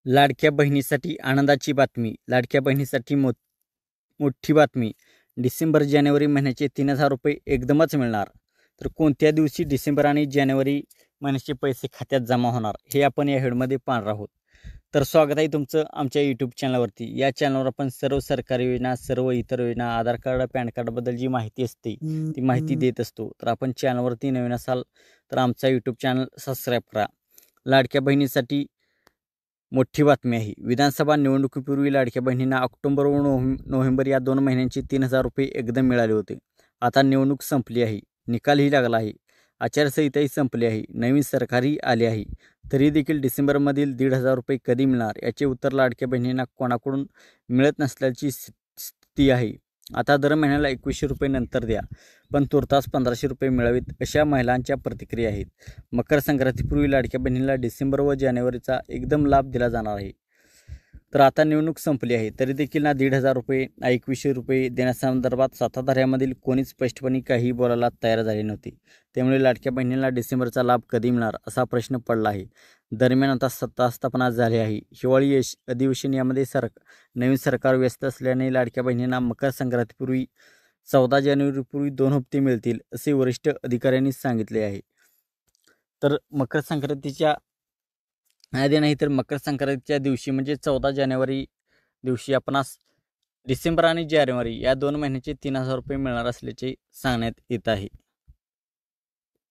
लाडक्या बहिणीसाठी आनंदाची बातमी. लाडक्या बहिणीसाठी मोठी बातमी. डिसेंबर जानेवारी महिन्याचे 3,000 रुपये एकदमच मिळणार. तर कोणत्या दिवशी डिसेंबर आणि जानेवारी महिन्याचे पैसे खात्यात जमा होणार हे आपण या व्हिडिओमध्ये पाहणार आहोत. तर स्वागत आहे तुमचं आमच्या यूट्यूब चॅनलवरती. या चॅनलवर आपण सर्व सरकारी योजना, सर्व इतर योजना, आधार कार्ड, पॅन कार्डबद्दल जी माहिती असते ती माहिती देत असतो. तर आपण चॅनलवरती नवीन असाल तर आमचा यूट्यूब चॅनल सबस्क्राईब करा. लाडक्या बहिणीसाठी मोठी बातमी आहे. विधानसभा निवडणुकीपूर्वी लाडक्या बहिणींना ऑक्टोबर व नोव्हेंबर या 2 महिन्यांचे 3,000 रुपये एकदम मिळाले होते. आता निवडणूक संपली आहे, निकालही लागला आहे, आचारसंहिताही संपली आहे, नवीन सरकारही आले आहे. तरी देखील डिसेंबरमधील 1,500 रुपये कधी मिळणार याचे उत्तर लाडक्या बहिणींना कोणाकडून मिळत नसल्याची स्थिती आहे. आता दर महिन्याला 2100 रुपये नंतर द्या, पण तुर्तास 1500 रुपये मिळावेत अशा महिलांच्या प्रतिक्रिया आहेत. मकर संक्रांतीपूर्वी लाडक्या बहिणीला डिसेंबर व जानेवारीचा एकदम लाभ दिला जाणार आहे. तर आता निवडणूक संपली आहे, तरी देखील ना 1,500 रुपये ना 2100 रुपये देण्यासंदर्भात सत्ताधाऱ्यांमधील कोणीच स्पष्टपणे काही बोलायला तयार झाले नव्हते. त्यामुळे लाडक्या बहिणीला डिसेंबरचा लाभ कधी मिळणार असा प्रश्न पडला आहे. दरम्यान आता सत्ता स्थापना झाली आहे. हिवाळी अधिवेशन यामध्ये नवीन सरकार व्यस्त असल्याने लाडक्या बहिणींना मकर संक्रांतीपूर्वी 14 जानेवारीपूर्वी 2 हप्ते मिळतील असे वरिष्ठ अधिकाऱ्यांनी सांगितले आहे. तर मकर संक्रांतीच्या आधी नाही तर मकर संक्रांतीच्या दिवशी म्हणजे 14 जानेवारी दिवशी आपणास डिसेंबर आणि जानेवारी या 2 महिन्याचे 3,000 रुपये मिळणार असल्याचे सांगण्यात येत आहे.